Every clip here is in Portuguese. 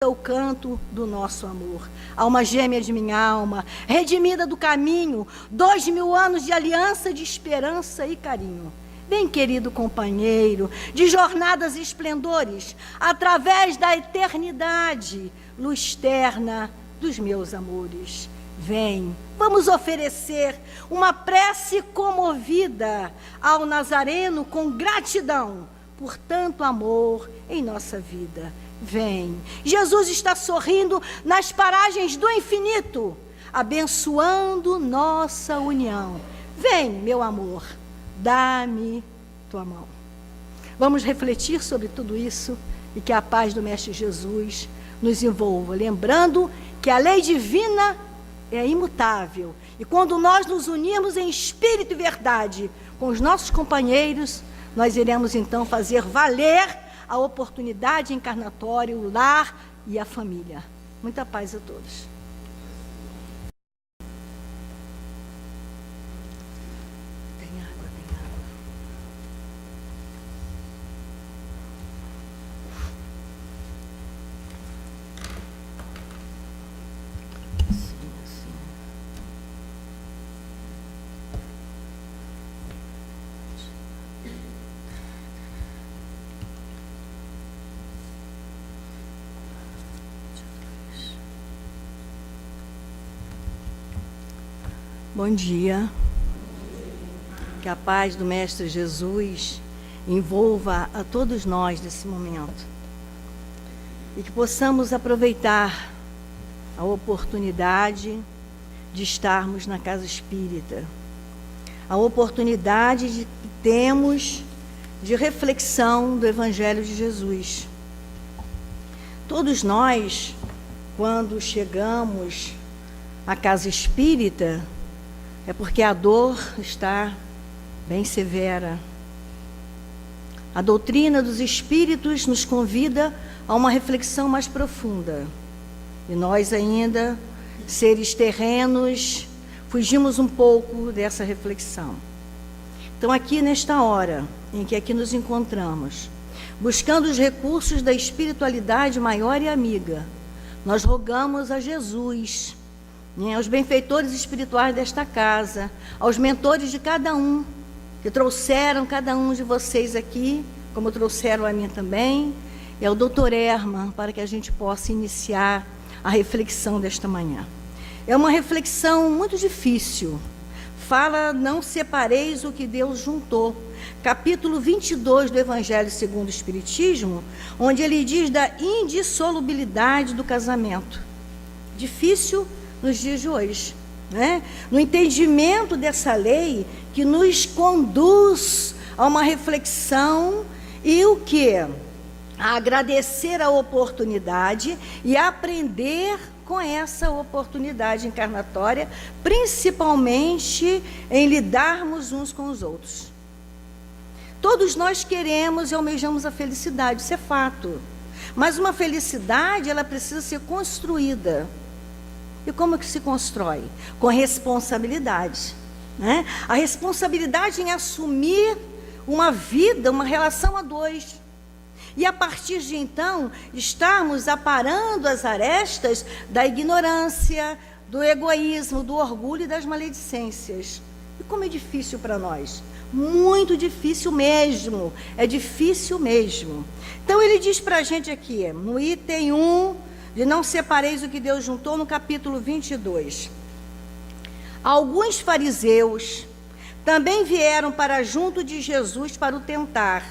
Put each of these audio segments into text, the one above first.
o canto do nosso amor. Alma gêmea de minha alma, redimida do caminho, 2000 anos de aliança, de esperança e carinho. Bem querido companheiro, de jornadas e esplendores, através da eternidade, luz terna dos meus amores. Vem, vamos oferecer uma prece comovida ao Nazareno com gratidão por tanto amor em nossa vida. Vem, Jesus está sorrindo nas paragens do infinito, abençoando nossa união. Vem, meu amor, dá-me tua mão. Vamos refletir sobre tudo isso e que a paz do Mestre Jesus nos envolva, lembrando que a lei divina é imutável. E quando nós nos unirmos em espírito e verdade com os nossos companheiros, nós iremos então fazer valer a oportunidade encarnatória, o lar e a família. Muita paz a todos. Tem água, tem água. Assim, assim. Bom dia, que a paz do Mestre Jesus envolva a todos nós nesse momento e que possamos aproveitar a oportunidade de estarmos na Casa Espírita, a oportunidade que temos de reflexão do Evangelho de Jesus. Todos nós, quando chegamos à Casa Espírita, é porque a dor está bem severa. A doutrina dos Espíritos nos convida a uma reflexão mais profunda. E nós ainda, seres terrenos, fugimos um pouco dessa reflexão. Então, aqui nesta hora em que aqui nos encontramos, buscando os recursos da espiritualidade maior e amiga, nós rogamos a Jesus, aos benfeitores espirituais desta casa, aos mentores de cada um, que trouxeram cada um de vocês aqui, como trouxeram a mim também, e ao doutor Herman, para que a gente possa iniciar a reflexão desta manhã. É uma reflexão muito difícil. Fala, não separeis o que Deus juntou. Capítulo 22 do Evangelho segundo o Espiritismo, onde ele diz da indissolubilidade do casamento. Difícil nos dias de hoje, né? No entendimento dessa lei que nos conduz a uma reflexão e o que? A agradecer a oportunidade e aprender com essa oportunidade encarnatória, principalmente em lidarmos uns com os outros. Todos nós queremos e almejamos a felicidade, isso é fato. Mas uma felicidade, ela precisa ser construída. E como que se constrói? Com responsabilidade, né? A responsabilidade em assumir uma vida, uma relação a dois. E a partir de então, estarmos aparando as arestas da ignorância, do egoísmo, do orgulho e das maledicências. E como é difícil para nós? Muito difícil mesmo, é difícil mesmo. Então ele diz para a gente aqui, no item 1, de não separeis o que Deus juntou, no capítulo 22. Alguns fariseus também vieram para junto de Jesus para o tentar.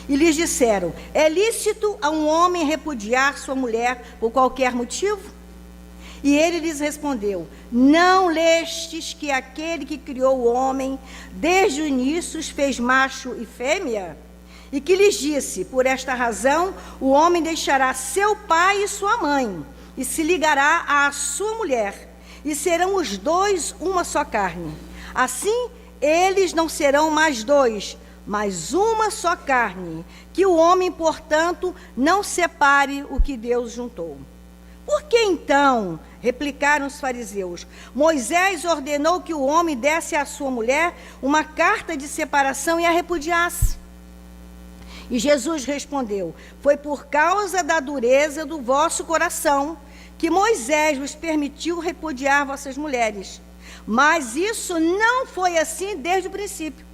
E lhes disseram, é lícito a um homem repudiar sua mulher por qualquer motivo? E ele lhes respondeu, não lestes que aquele que criou o homem, desde o início os fez macho e fêmea? E que lhes disse, por esta razão, o homem deixará seu pai e sua mãe, e se ligará à sua mulher, e serão os dois uma só carne. Assim, eles não serão mais dois, mas uma só carne. Que o homem, portanto, não separe o que Deus juntou. Por que então, replicaram os fariseus, Moisés ordenou que o homem desse à sua mulher uma carta de separação e a repudiasse? E Jesus respondeu: foi por causa da dureza do vosso coração que Moisés vos permitiu repudiar vossas mulheres. Mas isso não foi assim desde o princípio.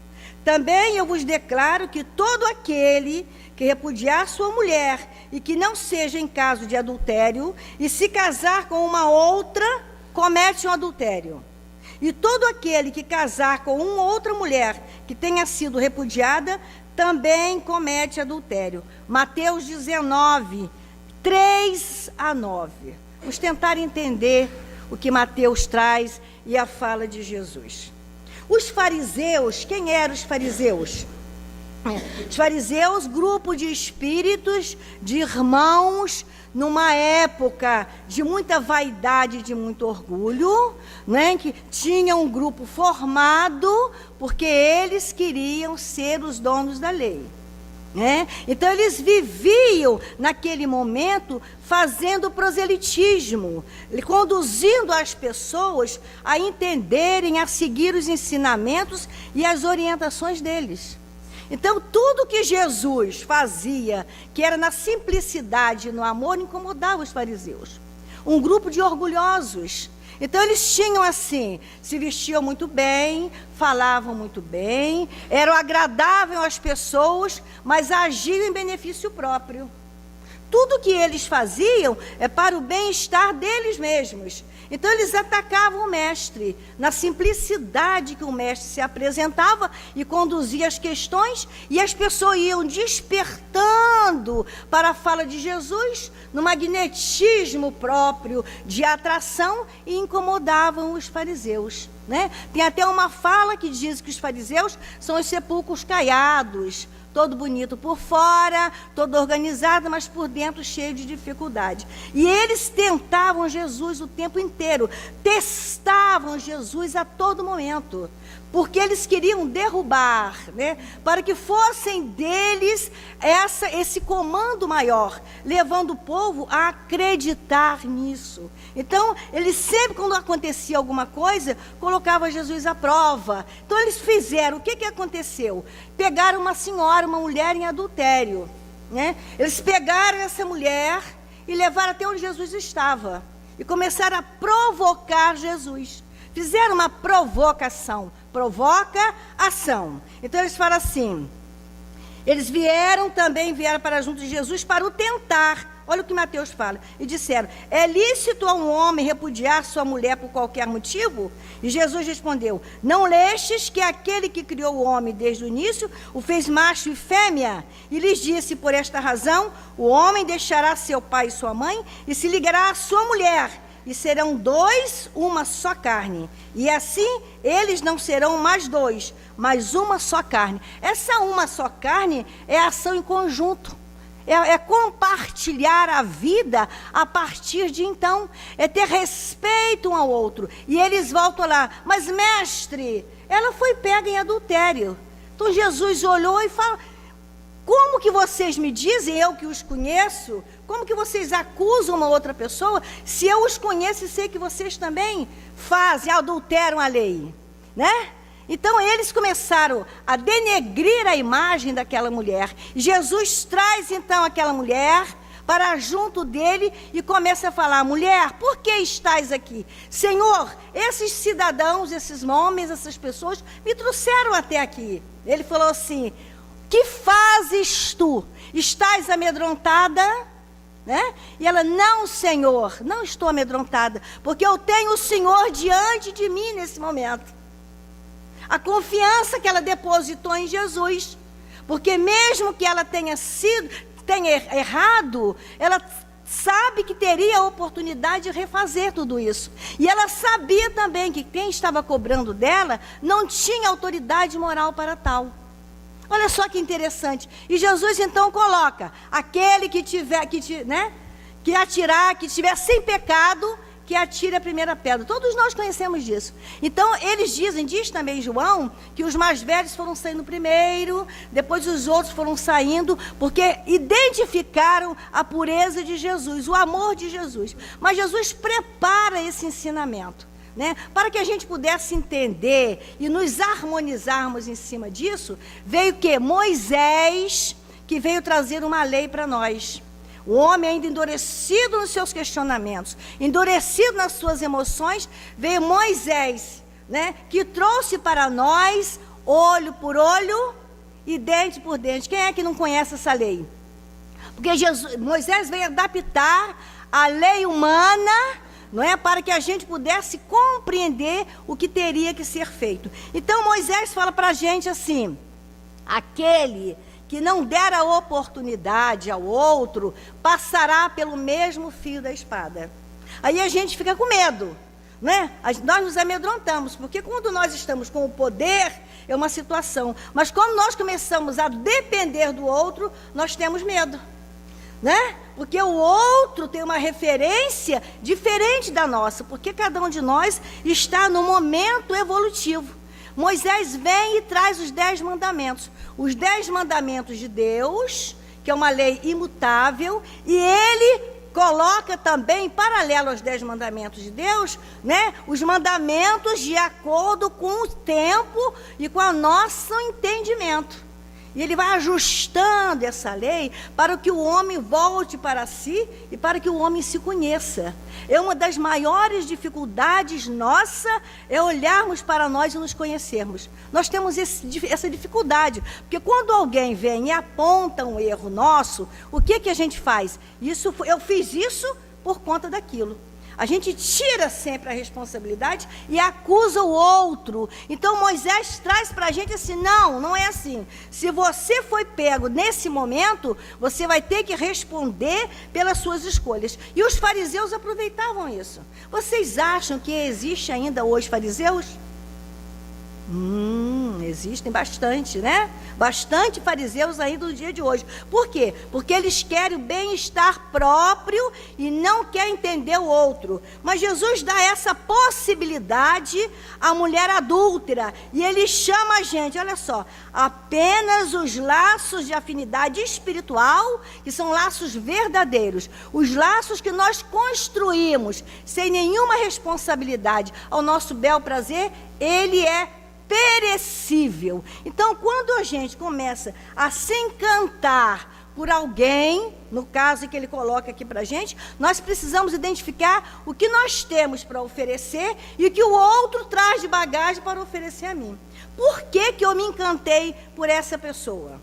Também eu vos declaro que todo aquele que repudiar sua mulher e que não seja em caso de adultério e se casar com uma outra, comete um adultério. E todo aquele que casar com uma outra mulher que tenha sido repudiada, também comete adultério. Mateus 19, 3-9. Vamos tentar entender o que Mateus traz e a fala de Jesus. Os fariseus, quem eram os fariseus? Os fariseus, grupo de espíritos, de irmãos, numa época de muita vaidade, de muito orgulho, né, que tinha um grupo formado porque eles queriam ser os donos da lei. Né? Então eles viviam naquele momento fazendo proselitismo, conduzindo as pessoas a entenderem, a seguir os ensinamentos e as orientações deles. Então tudo que Jesus fazia, que era na simplicidade e no amor, incomodava os fariseus. Um grupo de orgulhosos. Então eles tinham assim, se vestiam muito bem, falavam muito bem, eram agradáveis às pessoas, mas agiam em benefício próprio. Tudo que eles faziam é para o bem-estar deles mesmos. Então eles atacavam o mestre, na simplicidade que o mestre se apresentava e conduzia as questões, e as pessoas iam despertando para a fala de Jesus, no magnetismo próprio de atração, e incomodavam os fariseus. Né? Tem até uma fala que diz que os fariseus são os sepulcros caiados, todo bonito por fora, todo organizado, mas por dentro cheio de dificuldade. E eles tentavam Jesus o tempo inteiro, testavam Jesus a todo momento, porque eles queriam derrubar, né, para que fossem deles esse comando maior, levando o povo a acreditar nisso. Então, eles sempre, quando acontecia alguma coisa, colocavam Jesus à prova. Então, eles fizeram, o que aconteceu? Pegaram uma senhora, uma mulher em adultério. Né? Eles pegaram essa mulher e levaram até onde Jesus estava. E começaram a provocar Jesus. Fizeram uma provocação. Provoca ação. Então, eles falam assim, eles vieram para junto de Jesus para o tentar. Olha o que Mateus fala. E disseram: é lícito a um homem repudiar sua mulher por qualquer motivo? E Jesus respondeu: não lestes que aquele que criou o homem desde o início o fez macho e fêmea? E lhes disse: por esta razão, o homem deixará seu pai e sua mãe e se ligará à sua mulher, e serão dois, uma só carne. E assim, eles não serão mais dois, mas uma só carne. Essa uma só carne é ação em conjunto. É compartilhar a vida a partir de então. É ter respeito um ao outro. E eles voltam lá: mas mestre, ela foi pega em adultério. Então Jesus olhou e falou: como que vocês me dizem, eu que os conheço, como que vocês acusam uma outra pessoa, se eu os conheço e sei que vocês também fazem, adulteram a lei, né? Então eles começaram a denegrir a imagem daquela mulher. Jesus traz então aquela mulher para junto dele e começa a falar: mulher, por que estás aqui? Senhor, esses cidadãos, esses homens, essas pessoas me trouxeram até aqui. Ele falou assim: que fazes tu? Estás amedrontada? Né? E ela: não, Senhor, não estou amedrontada, porque eu tenho o Senhor diante de mim nesse momento. A confiança que ela depositou em Jesus, porque mesmo que ela tenha errado, ela sabe que teria a oportunidade de refazer tudo isso. E ela sabia também que quem estava cobrando dela não tinha autoridade moral para tal. Olha só que interessante. E Jesus então coloca: aquele que tiver, que estiver sem pecado, que atire a primeira pedra. Todos nós conhecemos disso. Então, eles diz também João, que os mais velhos foram saindo primeiro, depois os outros foram saindo, porque identificaram a pureza de Jesus, o amor de Jesus. Mas Jesus prepara esse ensinamento, né? Para que a gente pudesse entender e nos harmonizarmos em cima disso, veio que Moisés, que veio trazer uma lei para nós. O homem ainda endurecido nos seus questionamentos, endurecido nas suas emoções, veio Moisés, né, que trouxe para nós olho por olho e dente por dente. Quem é que não conhece essa lei? Porque Moisés veio adaptar a lei humana, não é, para que a gente pudesse compreender o que teria que ser feito. Então Moisés fala para a gente assim: aquele que não der a oportunidade ao outro, passará pelo mesmo fio da espada. Aí a gente fica com medo, né? Nós nos amedrontamos, porque quando nós estamos com o poder, é uma situação. Mas quando nós começamos a depender do outro, nós temos medo, né? Porque o outro tem uma referência diferente da nossa, porque cada um de nós está no momento evolutivo. Moisés vem e traz os 10 mandamentos. Os 10 mandamentos de Deus, que é uma lei imutável, e ele coloca também, em paralelo aos 10 mandamentos de Deus, né, os mandamentos de acordo com o tempo e com o nosso entendimento. E ele vai ajustando essa lei para que o homem volte para si e para que o homem se conheça. É uma das maiores dificuldades nossa, é olharmos para nós e nos conhecermos. Nós temos essa dificuldade, porque quando alguém vem e aponta um erro nosso, o que a gente faz? Eu fiz isso por conta daquilo. A gente tira sempre a responsabilidade e acusa o outro. Então Moisés traz para a gente assim: não é assim. Se você foi pego nesse momento, você vai ter que responder pelas suas escolhas. E os fariseus aproveitavam isso. Vocês acham que existe ainda hoje fariseus? Existem bastante, né? Bastante fariseus ainda no dia de hoje. Por quê? Porque eles querem o bem-estar próprio e não querem entender o outro. Mas Jesus dá essa possibilidade à mulher adúltera. E ele chama a gente, olha só, apenas os laços de afinidade espiritual, que são laços verdadeiros. Os laços que nós construímos sem nenhuma responsabilidade ao nosso bel prazer, ele é perecível. Então, quando a gente começa a se encantar por alguém, no caso que ele coloca aqui para a gente, nós precisamos identificar o que nós temos para oferecer e o que o outro traz de bagagem para oferecer a mim. Por que eu me encantei por essa pessoa?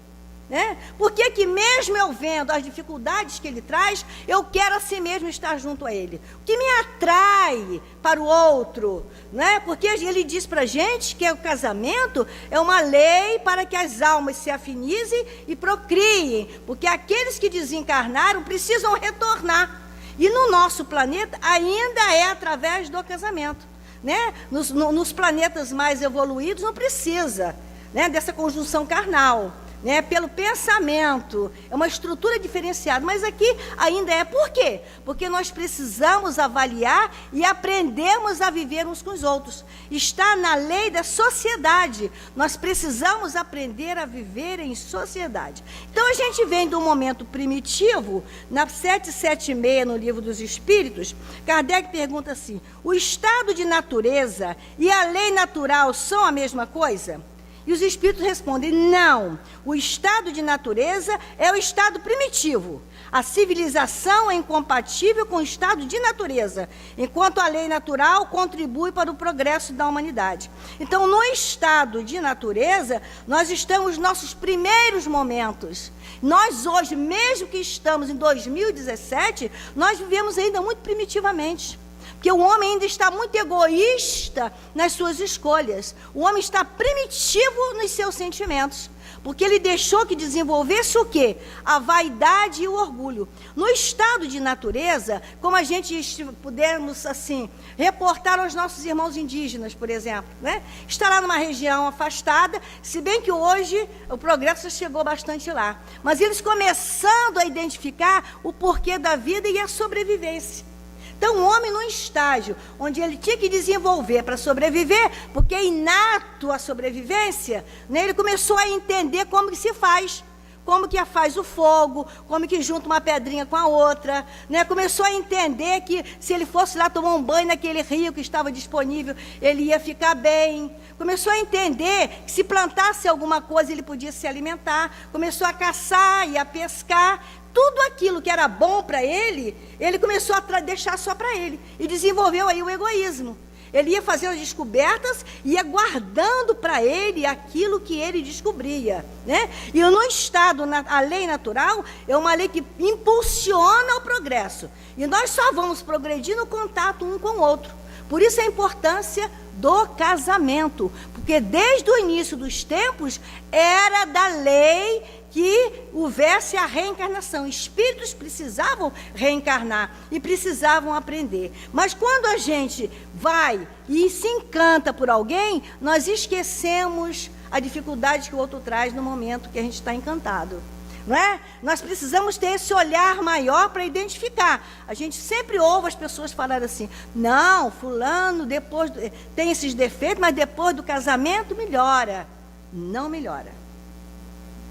Né? Por que mesmo eu vendo as dificuldades que ele traz, eu quero assim mesmo estar junto a ele? O que me atrai para o outro? Né? Porque ele diz para a gente que o casamento é uma lei para que as almas se afinizem e procriem, porque aqueles que desencarnaram precisam retornar. E no nosso planeta ainda é através do casamento. Né? Nos planetas mais evoluídos não precisa, né, dessa conjunção carnal. Né, pelo pensamento, é uma estrutura diferenciada, mas aqui ainda é. Por quê? Porque nós precisamos avaliar e aprendermos a viver uns com os outros. Está na lei da sociedade, nós precisamos aprender a viver em sociedade. Então a gente vem do momento primitivo, na 776 no Livro dos Espíritos, Kardec pergunta assim: o estado de natureza e a lei natural são a mesma coisa? E os espíritos respondem: não, o estado de natureza é o estado primitivo. A civilização é incompatível com o estado de natureza, enquanto a lei natural contribui para o progresso da humanidade. Então, no estado de natureza, nós estamos nos nossos primeiros momentos. Nós hoje, mesmo que estamos em 2017, nós vivemos ainda muito primitivamente. Porque o homem ainda está muito egoísta nas suas escolhas. O homem está primitivo nos seus sentimentos. Porque ele deixou que desenvolvesse o quê? A vaidade e o orgulho. No estado de natureza, como a gente pudermos, assim, reportar aos nossos irmãos indígenas, por exemplo, né? Está lá numa região afastada, se bem que hoje o progresso chegou bastante lá. Mas eles começando a identificar o porquê da vida e a sobrevivência. Então, o homem, num estágio onde ele tinha que desenvolver para sobreviver, porque é inato a sobrevivência, né, ele começou a entender como que se faz. como que faz o fogo, como que junta uma pedrinha com a outra, né? Começou a entender que se ele fosse lá tomar um banho naquele rio que estava disponível, ele ia ficar bem. Começou a entender que se plantasse alguma coisa, ele podia se alimentar. Começou a caçar e a pescar. Tudo aquilo que era bom para ele, ele começou a deixar só para ele. E desenvolveu aí o egoísmo. Ele ia fazendo descobertas e ia guardando para ele aquilo que ele descobria, né? E no estado, a lei natural é uma lei que impulsiona o progresso. E nós só vamos progredir no contato um com o outro. Por isso a importância do casamento. Porque desde o início dos tempos era da lei que houvesse a reencarnação. Espíritos precisavam reencarnar e precisavam aprender. Mas quando a gente vai e se encanta por alguém, nós esquecemos a dificuldade que o outro traz no momento que a gente está encantado. Não é? Nós precisamos ter esse olhar maior para identificar. A gente sempre ouve as pessoas falarem assim: não, fulano depois tem esses defeitos, mas depois do casamento melhora. Não melhora.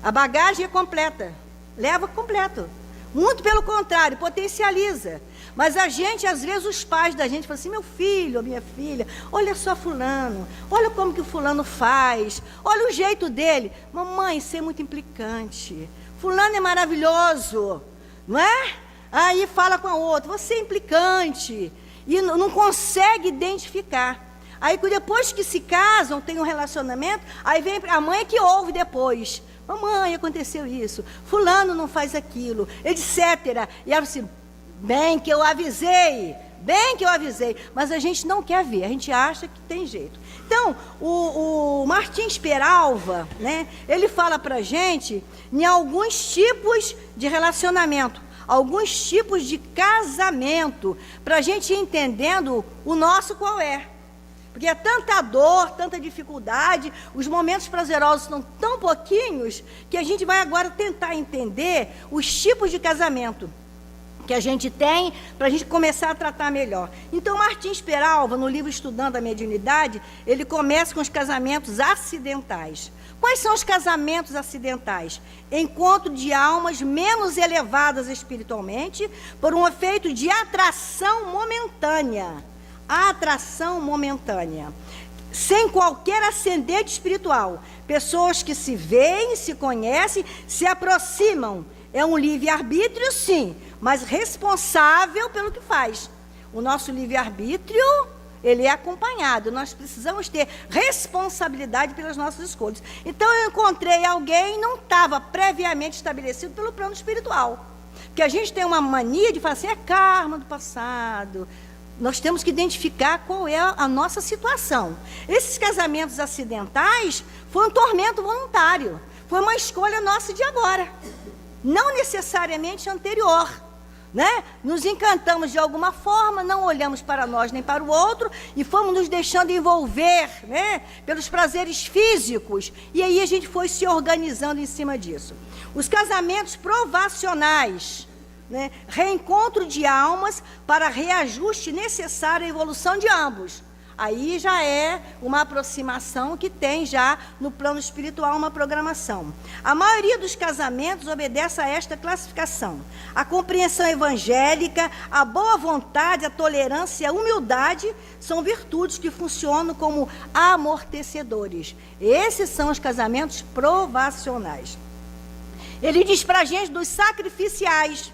A bagagem é completa, leva completo. Muito pelo contrário, potencializa. Mas a gente, às vezes, os pais da gente falam assim: meu filho ou minha filha, olha só fulano, olha como que o fulano faz, olha o jeito dele. Mamãe, isso é muito implicante. Fulano é maravilhoso, não é? Aí fala com a outra: você é implicante. E não consegue identificar. Aí depois que se casam, tem um relacionamento, aí vem a mãe que ouve depois: mamãe, aconteceu isso, fulano não faz aquilo, etc. E ela assim: bem que eu avisei, mas a gente não quer ver, a gente acha que tem jeito. Então, o Martins Peralva, né, ele fala para a gente em alguns tipos de relacionamento, alguns tipos de casamento, para a gente ir entendendo o nosso qual é. Porque é tanta dor, tanta dificuldade, os momentos prazerosos são tão pouquinhos, que a gente vai agora tentar entender os tipos de casamento que a gente tem, para a gente começar a tratar melhor. Então, Martins Peralva, no livro Estudando a Mediunidade, ele começa com os casamentos acidentais. Quais são os casamentos acidentais? Encontro de almas menos elevadas espiritualmente, por um efeito de atração momentânea. Atração momentânea. Sem qualquer ascendente espiritual. Pessoas que se veem, se conhecem, se aproximam. É um livre-arbítrio, sim, mas responsável pelo que faz. O nosso livre-arbítrio, ele é acompanhado. Nós precisamos ter responsabilidade pelas nossas escolhas. Então, eu encontrei alguém, não estava previamente estabelecido pelo plano espiritual. Porque a gente tem uma mania de falar assim: é karma do passado. Nós temos que identificar qual é a nossa situação. Esses casamentos acidentais foi um tormento voluntário. Foi uma escolha nossa de agora. Não necessariamente anterior, né? Nos encantamos de alguma forma, não olhamos para nós nem para o outro e fomos nos deixando envolver, né, pelos prazeres físicos, e aí a gente foi se organizando em cima disso. Os casamentos provacionais, né, reencontro de almas para reajuste necessário à evolução de ambos. Aí já é uma aproximação que tem já no plano espiritual uma programação. A maioria dos casamentos obedece a esta classificação. A compreensão evangélica, a boa vontade, a tolerância e a humildade são virtudes que funcionam como amortecedores. Esses são os casamentos provacionais. Ele diz para a gente dos sacrificiais.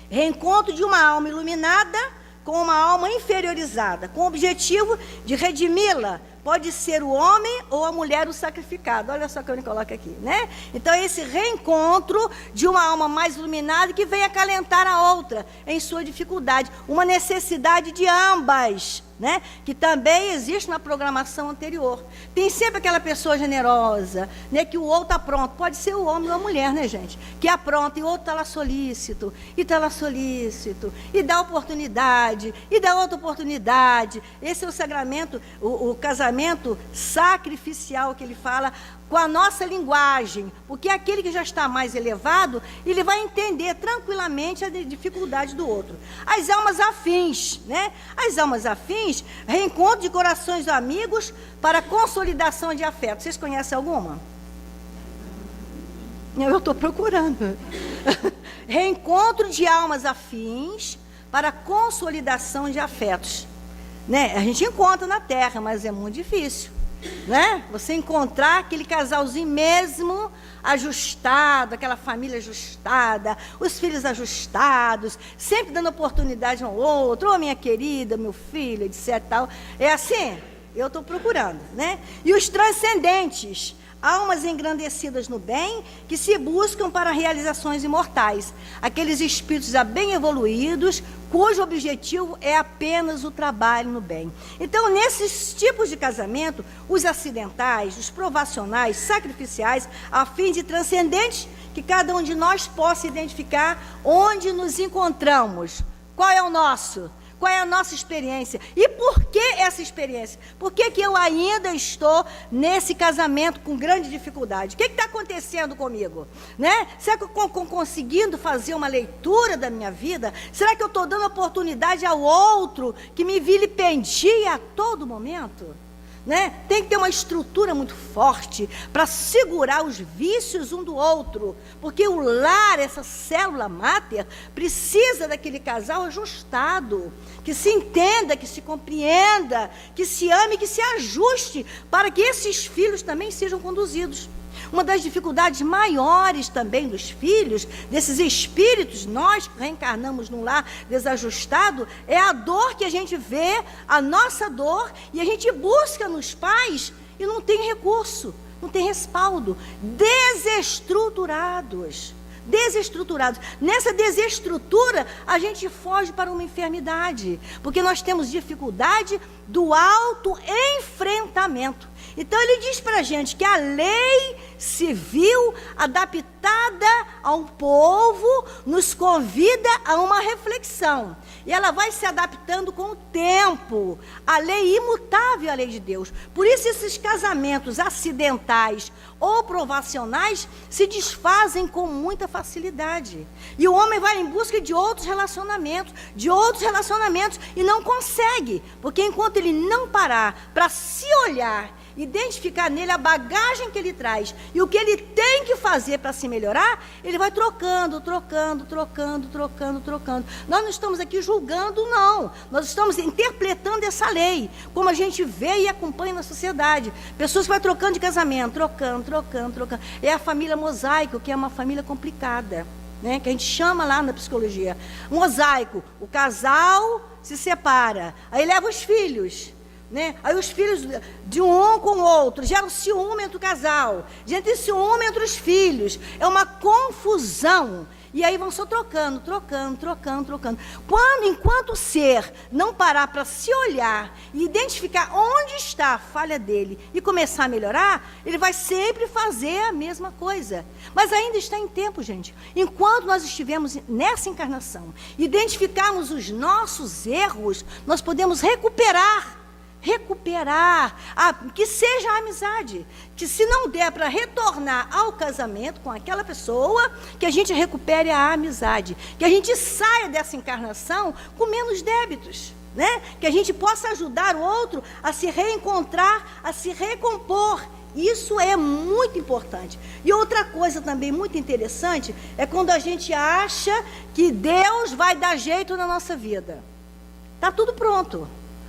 Reencontro de uma alma iluminada com uma alma inferiorizada, com o objetivo de redimi-la. Pode ser o homem ou a mulher o sacrificado. Olha só que eu me coloco aqui, né? Então, esse reencontro de uma alma mais iluminada que vem acalentar a outra em sua dificuldade. Uma necessidade de ambas, né? Que também existe na programação anterior. Tem sempre aquela pessoa generosa, né? Que o outro está pronto. Pode ser o homem ou a mulher, né, gente? Que apronta e o outro está lá solícito, e está lá solícito, e dá oportunidade, e dá outra oportunidade. Esse é o sagramento, o casamento sacrificial que ele fala, com a nossa linguagem, porque aquele que já está mais elevado, ele vai entender tranquilamente a dificuldade do outro. As almas afins, né? As almas afins, reencontro de corações amigos para consolidação de afeto. Vocês conhecem alguma? Eu estou procurando. Reencontro de almas afins para consolidação de afetos. Né? A gente encontra na Terra, mas é muito difícil. Né? Você encontrar aquele casalzinho mesmo ajustado, aquela família ajustada, os filhos ajustados, sempre dando oportunidade um ao outro, ô minha querida, meu filho, etc. Tal. É assim, eu estou procurando, né? E os transcendentes, almas engrandecidas no bem, que se buscam para realizações imortais, aqueles espíritos já bem evoluídos, cujo objetivo é apenas o trabalho no bem. Então, nesses tipos de casamento, os acidentais, os provacionais, sacrificiais, a fim de transcendentes, que cada um de nós possa identificar onde nos encontramos, qual é o nosso, qual é a nossa experiência e por que essa experiência? Por que eu ainda estou nesse casamento com grande dificuldade? O que está acontecendo comigo? Né? Será que eu estou conseguindo fazer uma leitura da minha vida? Será que eu estou dando oportunidade ao outro que me vilipendia a todo momento? Né? Tem que ter uma estrutura muito forte para segurar os vícios um do outro, porque o lar, essa célula máter, precisa daquele casal ajustado, que se entenda, que se compreenda, que se ame, que se ajuste, para que esses filhos também sejam conduzidos. Uma das dificuldades maiores também dos filhos, desses espíritos, nós que reencarnamos num lar desajustado, é a dor que a gente vê, a nossa dor, e a gente busca nos pais e não tem recurso, não tem respaldo, desestruturados. Nessa desestrutura, a gente foge para uma enfermidade, porque nós temos dificuldade do autoenfrentamento. Então, ele diz para a gente que a lei civil adaptada a um povo nos convida a uma reflexão. E ela vai se adaptando com o tempo. A lei imutável é a lei de Deus. Por isso, esses casamentos acidentais ou provacionais se desfazem com muita facilidade. E o homem vai em busca de outros relacionamentos, e não consegue. Porque enquanto ele não parar para se olhar, identificar nele a bagagem que ele traz e o que ele tem que fazer para se melhorar, ele vai trocando. Nós não estamos aqui julgando, não. Nós estamos interpretando essa lei, como a gente vê e acompanha na sociedade. Pessoas que vão trocando de casamento, trocando. É a família mosaico, que é uma família complicada, né? Que a gente chama lá na psicologia. Mosaico, o casal se separa, aí leva os filhos. Né? Aí os filhos de um com o outro geram ciúme entre o casal, gente, ciúme entre os filhos, é uma confusão, e aí vão só trocando. Enquanto o ser não parar para se olhar e identificar onde está a falha dele e começar a melhorar, ele vai sempre fazer a mesma coisa. Mas ainda está em tempo, gente. Enquanto nós estivermos nessa encarnação, identificarmos os nossos erros, nós podemos recuperar, que seja a amizade, que se não der para retornar ao casamento com aquela pessoa, que a gente recupere a amizade, que a gente saia dessa encarnação com menos débitos, né? Que a gente possa ajudar o outro a se reencontrar, a se recompor. Isso é muito importante. E outra coisa também muito interessante é quando a gente acha que Deus vai dar jeito na nossa vida. Está tudo pronto.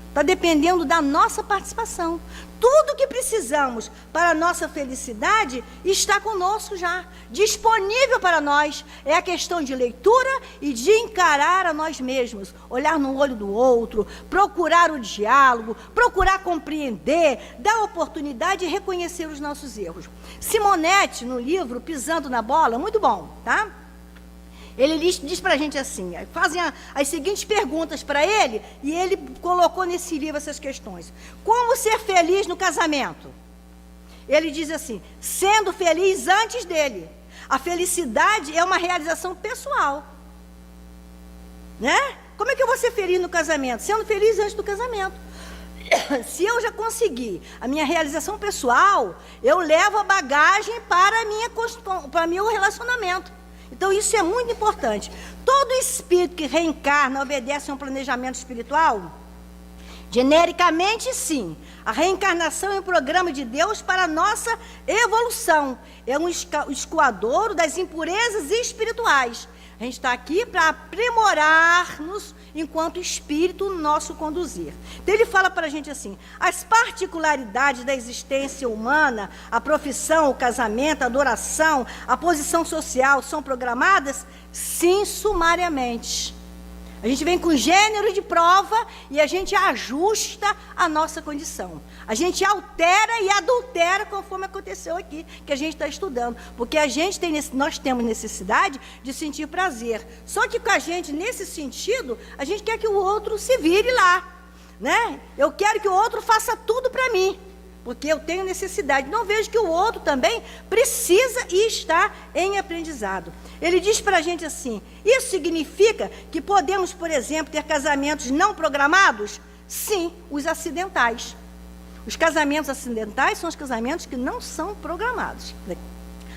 Está dependendo da nossa participação. Tudo que precisamos para a nossa felicidade está conosco já, disponível para nós. É a questão de leitura e de encarar a nós mesmos, olhar no olho do outro, procurar o diálogo, procurar compreender, dar oportunidade e reconhecer os nossos erros. Simonetti, no livro Pisando na Bola, muito bom, tá? Ele diz para a gente assim, fazem as seguintes perguntas para ele, e ele colocou nesse livro essas questões. Como ser feliz no casamento? Ele diz assim, sendo feliz antes dele. A felicidade é uma realização pessoal. Né? Como é que eu vou ser feliz no casamento? Sendo feliz antes do casamento. Se eu já consegui a minha realização pessoal, eu levo a bagagem para meu relacionamento. Então, isso é muito importante. Todo espírito que reencarna obedece a um planejamento espiritual. Genericamente, sim. A reencarnação é um programa de Deus para a nossa evolução. É um escoadouro das impurezas espirituais. A gente está aqui para aprimorar-nos enquanto espírito nosso conduzir. Então ele fala para a gente assim: as particularidades da existência humana, a profissão, o casamento, a adoração, a posição social são programadas? Sim, sumariamente. A gente vem com gênero de prova e a gente ajusta a nossa condição. A gente altera e adultera conforme aconteceu aqui, que a gente está estudando. Porque nós temos necessidade de sentir prazer. Só que com a gente, nesse sentido, a gente quer que o outro se vire lá, né? Eu quero que o outro faça tudo para mim, porque eu tenho necessidade. Não vejo que o outro também precisa e está em aprendizado. Ele diz para a gente assim: isso significa que podemos, por exemplo, ter casamentos não programados? Sim, os acidentais. Os casamentos acidentais são os casamentos que não são programados.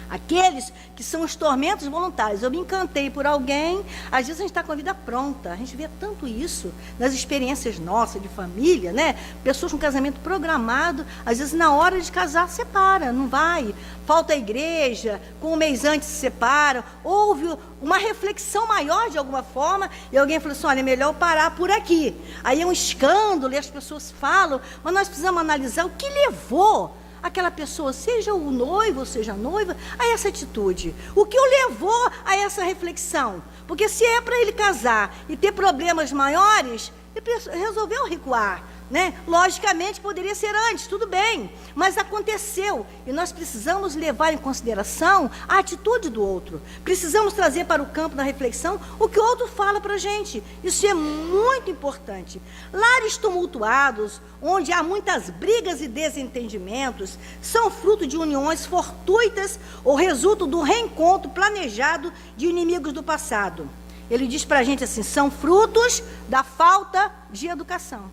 Aqueles que são os tormentos voluntários. Eu me encantei por alguém, às vezes a gente está com a vida pronta. A gente vê tanto isso nas experiências nossas de família, né? Pessoas com casamento programado, às vezes na hora de casar separa, não vai. Falta a igreja, com um mês antes se separa. Houve uma reflexão maior de alguma forma e alguém falou assim: olha, é melhor parar por aqui. Aí é um escândalo e as pessoas falam, mas nós precisamos analisar o que levou aquela pessoa, seja o noivo, seja a noiva, a essa atitude. O que o levou a essa reflexão? Porque se é para ele casar e ter problemas maiores, ele resolveu recuar, né? Logicamente poderia ser antes, tudo bem, mas aconteceu e nós precisamos levar em consideração a atitude do outro. Precisamos trazer para o campo da reflexão o que o outro fala para a gente. Isso é muito importante. Lares tumultuados, onde há muitas brigas e desentendimentos, são fruto de uniões fortuitas ou resultam do reencontro planejado de inimigos do passado. Ele diz para a gente assim: são frutos da falta de educação.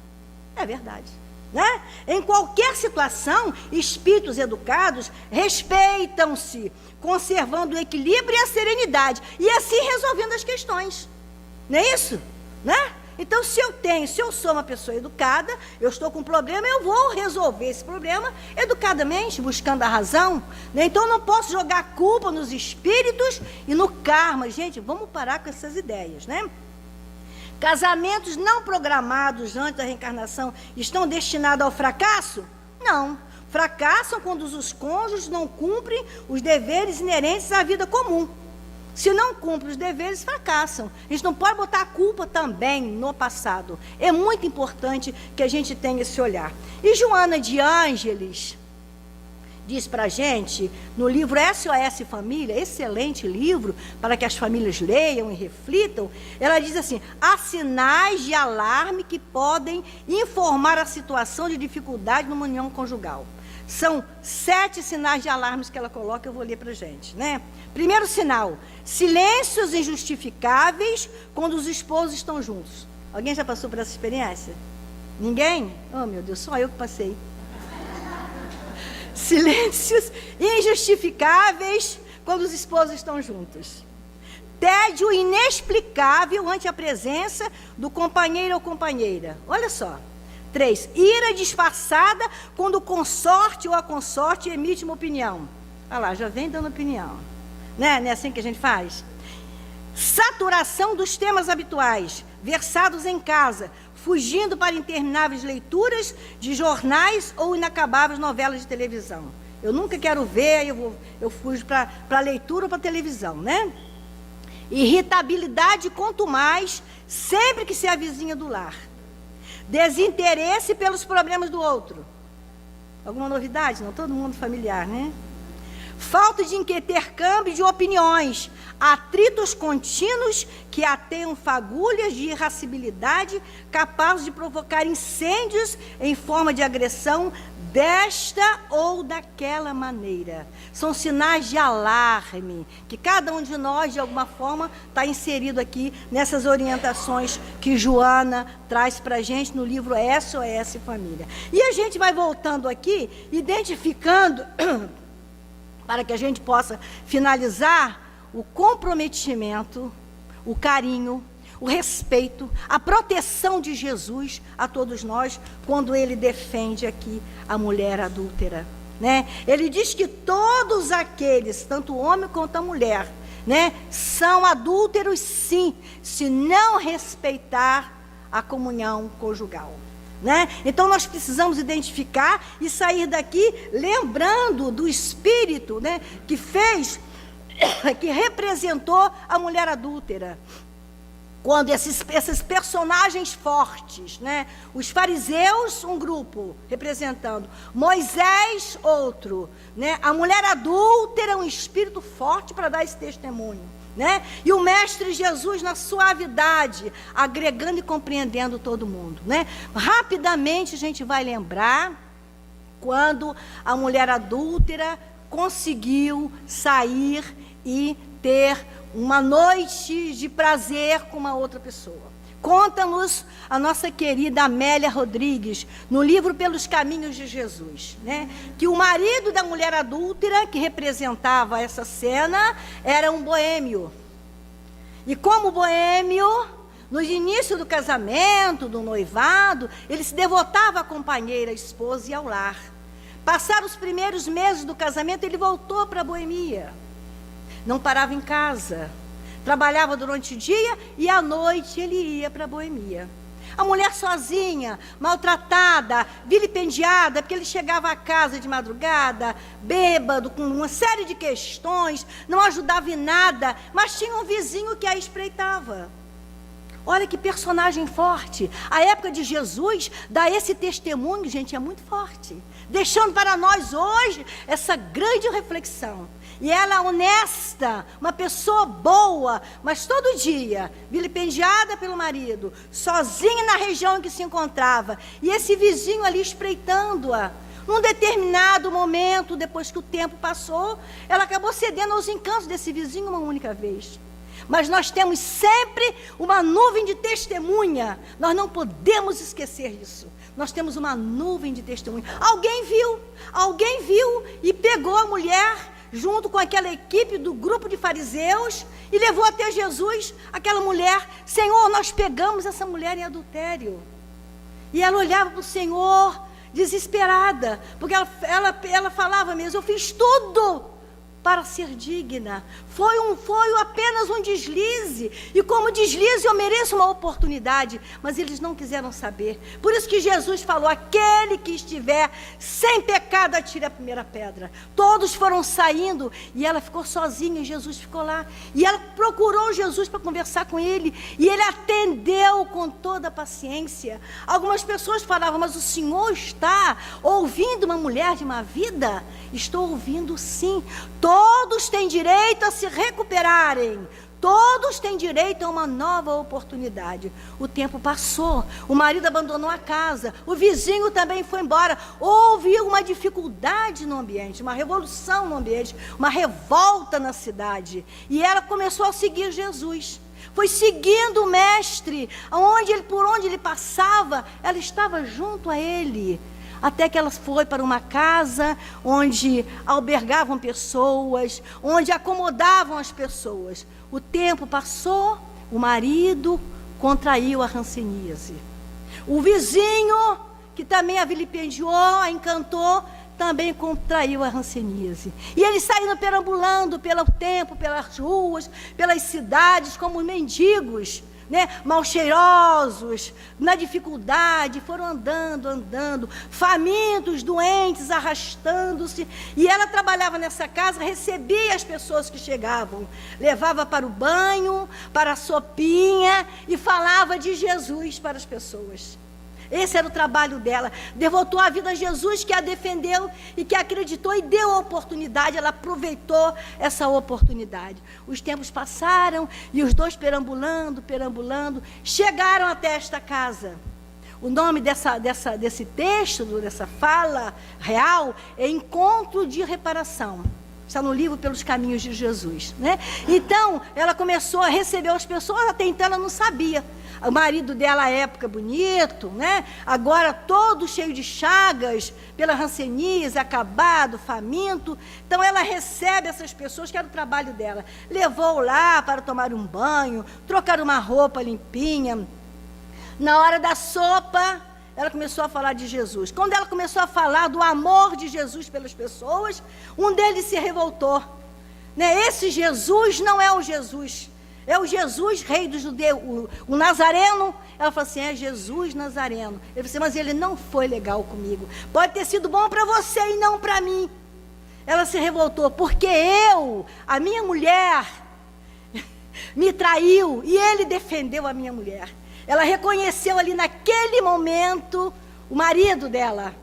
É verdade, né? Em qualquer situação, espíritos educados respeitam-se, conservando o equilíbrio e a serenidade, e assim resolvendo as questões. Não é isso? Né? Então, se eu sou uma pessoa educada, eu estou com um problema, eu vou resolver esse problema educadamente, buscando a razão, né? Então, eu não posso jogar a culpa nos espíritos e no karma. Gente, vamos parar com essas ideias, né? Casamentos não programados antes da reencarnação estão destinados ao fracasso? Não. Fracassam quando os cônjuges não cumprem os deveres inerentes à vida comum. Se não cumprem os deveres, fracassam. A gente não pode botar a culpa também no passado. É muito importante que a gente tenha esse olhar. E Joana de Ângeles diz para a gente, no livro SOS Família, excelente livro, para que as famílias leiam e reflitam, ela diz assim: há sinais de alarme que podem informar a situação de dificuldade numa união conjugal. São 7 sinais de alarmes que ela coloca, eu vou ler para a gente, né? Primeiro sinal: silêncios injustificáveis quando os esposos estão juntos. Alguém já passou por essa experiência? Ninguém? Oh, meu Deus, só eu que passei. Silêncios injustificáveis quando os esposos estão juntos. Tédio inexplicável ante a presença do companheiro ou companheira. Olha só. 3. Ira disfarçada quando o consorte ou a consorte emite uma opinião. Olha lá, já vem dando opinião. Né? Não é assim que a gente faz? Saturação dos temas habituais, versados em casa, fugindo para intermináveis leituras de jornais ou inacabáveis novelas de televisão. Eu nunca quero ver, eu fujo para a leitura ou para a televisão, né? Irritabilidade contumaz, sempre que se avizinha do lar. Desinteresse pelos problemas do outro. Alguma novidade? Não, todo mundo familiar, né? Falta de intercâmbio de opiniões, atritos contínuos que ateiam fagulhas de irascibilidade capazes de provocar incêndios em forma de agressão desta ou daquela maneira. São sinais de alarme que cada um de nós, de alguma forma, está inserido aqui nessas orientações que Joana traz para a gente no livro SOS Família. E a gente vai voltando aqui, identificando, para que a gente possa finalizar, o comprometimento, o carinho, o respeito, a proteção de Jesus a todos nós, quando ele defende aqui a mulher adúltera, né? Ele diz que todos aqueles, tanto o homem quanto a mulher, né, são adúlteros sim, se não respeitar a comunhão conjugal, né? Então nós precisamos identificar e sair daqui lembrando do espírito, né, que fez, que representou a mulher adúltera. Quando esses personagens fortes, né, os fariseus, um grupo representando, Moisés, outro, né, a mulher adúltera, um espírito forte para dar esse testemunho, né, e o mestre Jesus na suavidade, agregando e compreendendo todo mundo, né. Rapidamente a gente vai lembrar quando a mulher adúltera conseguiu sair e ter uma noite de prazer com uma outra pessoa. Conta-nos a nossa querida Amélia Rodrigues, no livro Pelos Caminhos de Jesus, né, que o marido da mulher adúltera, que representava essa cena, era um boêmio. E como boêmio, no início do casamento, do noivado, ele se devotava à companheira, à esposa e ao lar. Passaram os primeiros meses do casamento, ele voltou para a boemia. Não parava em casa, trabalhava durante o dia e à noite ele ia para a boemia. A mulher sozinha, maltratada, vilipendiada, porque ele chegava a casa de madrugada, bêbado, com uma série de questões, não ajudava em nada, mas tinha um vizinho que a espreitava. Olha que personagem forte. A época de Jesus dá esse testemunho, gente, é muito forte. Deixando para nós hoje essa grande reflexão. E ela honesta, uma pessoa boa, mas todo dia, vilipendiada pelo marido, sozinha na região em que se encontrava, e esse vizinho ali espreitando-a. Num determinado momento, depois que o tempo passou, ela acabou cedendo aos encantos desse vizinho uma única vez. Mas nós temos sempre uma nuvem de testemunha, nós não podemos esquecer isso. Nós temos uma nuvem de testemunha. Alguém viu e pegou a mulher junto com aquela equipe do grupo de fariseus, e levou até Jesus aquela mulher. Senhor, nós pegamos essa mulher em adultério. E ela olhava para o Senhor desesperada, porque ela falava mesmo, eu fiz tudo para ser digna, foi apenas um deslize, e como deslize eu mereço uma oportunidade, mas eles não quiseram saber. Por isso que Jesus falou, aquele que estiver sem pecado atire a primeira pedra. Todos foram saindo, e ela ficou sozinha, e Jesus ficou lá, e ela procurou Jesus para conversar com ele, e ele atendeu com toda a paciência. Algumas pessoas falavam, mas o Senhor está ouvindo uma mulher de má vida? Estou ouvindo sim. Todos têm direito a se recuperarem. Todos têm direito a uma nova oportunidade. O tempo passou, o marido abandonou a casa, o vizinho também foi embora. Houve uma dificuldade no ambiente, uma revolução no ambiente, uma revolta na cidade. E ela começou a seguir Jesus. Foi seguindo o mestre, por onde ele passava, ela estava junto a ele. Até que ela foi para uma casa onde albergavam pessoas, onde acomodavam as pessoas. O tempo passou, o marido contraiu a hanseníase. O vizinho, que também a vilipendiou, a encantou, também contraiu a hanseníase. E eles saíram perambulando pelo tempo, pelas ruas, pelas cidades, como mendigos, né, mal cheirosos, na dificuldade, foram andando, famintos, doentes, arrastando-se, e ela trabalhava nessa casa, recebia as pessoas que chegavam, levava para o banho, para a sopinha, e falava de Jesus para as pessoas. Esse era o trabalho dela, devotou a vida a Jesus, que a defendeu e que acreditou e deu a oportunidade, ela aproveitou essa oportunidade. Os tempos passaram e os dois perambulando, chegaram até esta casa. O nome desse texto, dessa fala real, é Encontro de Reparação. Está no livro Pelos Caminhos de Jesus, né? Então, ela começou a receber as pessoas, até então ela não sabia. o marido dela à época bonito, né? Agora todo cheio de chagas, pela hanseníase, acabado, faminto. Então ela recebe essas pessoas, que era o trabalho dela. Levou lá para tomar um banho, trocar uma roupa limpinha. Na hora da sopa, ela começou a falar de Jesus. Quando ela começou a falar do amor de Jesus pelas pessoas, um deles se revoltou. Né? Esse Jesus não é o Jesus, é o Jesus, rei dos judeus, o Nazareno. Ela falou assim, é Jesus Nazareno. Ele falou assim, mas ele não foi legal comigo. Pode ter sido bom para você e não para mim. Ela se revoltou, porque a minha mulher, me traiu e ele defendeu a minha mulher. Ela reconheceu ali naquele momento o marido dela,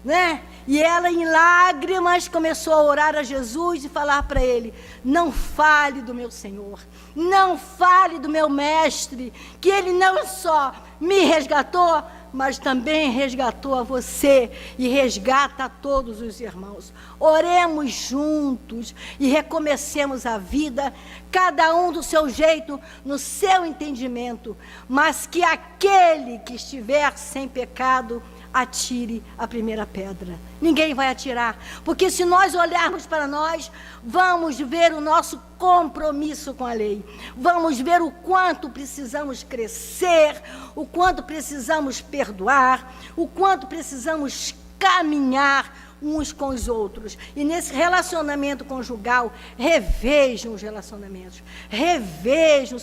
né? E ela em lágrimas começou a orar a Jesus e falar para ele, não fale do meu Senhor, não fale do meu mestre, que ele não só me resgatou, mas também resgatou a você e resgata a todos os irmãos. Oremos juntos e recomecemos a vida, cada um do seu jeito, no seu entendimento, mas que aquele que estiver sem pecado, atire a primeira pedra. Ninguém vai atirar, porque se nós olharmos para nós, vamos ver o nosso compromisso com a lei, vamos ver o quanto precisamos crescer, o quanto precisamos perdoar, o quanto precisamos caminhar uns com os outros. E nesse relacionamento conjugal, revejam os relacionamentos, revejam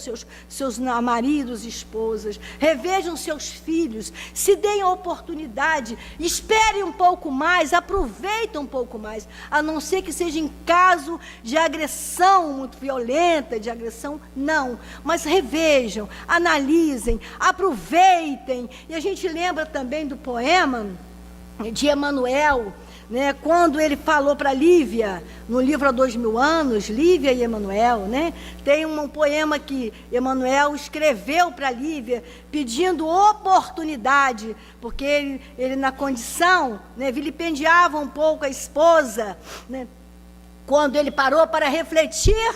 seus maridos e esposas, revejam seus filhos, se deem a oportunidade, esperem um pouco mais, aproveitem um pouco mais, a não ser que seja em caso de agressão muito violenta, de agressão, não, mas revejam, analisem, aproveitem. E a gente lembra também do poema de Emanuel, né, quando ele falou para Lívia, no livro Há 2000 anos, Lívia e Emanuel, né, tem um poema que Emanuel escreveu para Lívia, pedindo oportunidade, porque ele na condição, né, vilipendiava um pouco a esposa, né, quando ele parou para refletir,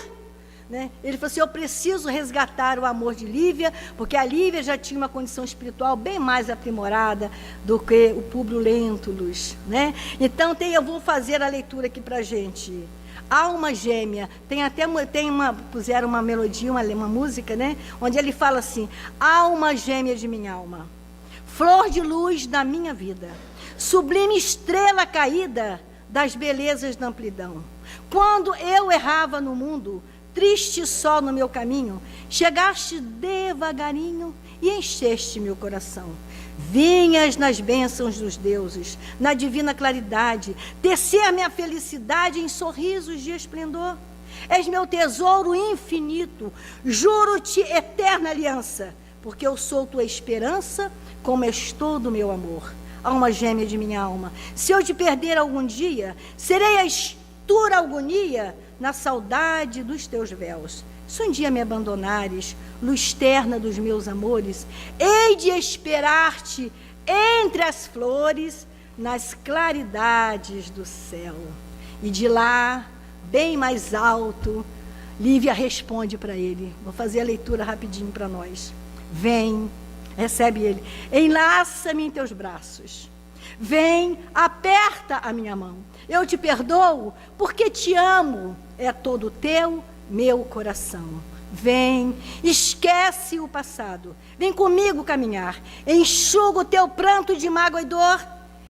né, ele falou assim, eu preciso resgatar o amor de Lívia, porque a Lívia já tinha uma condição espiritual bem mais aprimorada do que o Públio Lentulus, né? Então eu vou fazer a leitura aqui para a gente. Alma gêmea, puseram uma melodia, uma música, né, onde ele fala assim, alma gêmea de minha alma, flor de luz da minha vida, sublime estrela caída das belezas da amplidão. Quando eu errava no mundo, triste só no meu caminho, chegaste devagarinho e encheste meu coração. Vinhas nas bênçãos dos deuses, na divina claridade, tecer minha felicidade em sorrisos de esplendor. És meu tesouro infinito, juro-te eterna aliança, porque eu sou tua esperança, como és todo o meu amor. Alma gêmea de minha alma, se eu te perder algum dia, serei a estura agonia na saudade dos teus véus. Se um dia me abandonares, luz terna dos meus amores, hei de esperar-te entre as flores, nas claridades do céu. E de lá, bem mais alto, Lívia responde para ele. Vou fazer a leitura rapidinho para nós. Vem, recebe ele, enlaça-me em teus braços. Vem, aperta a minha mão. Eu te perdoo, porque te amo. É todo teu, meu coração. Vem, esquece o passado. Vem comigo caminhar. Enxuga o teu pranto de mágoa e dor.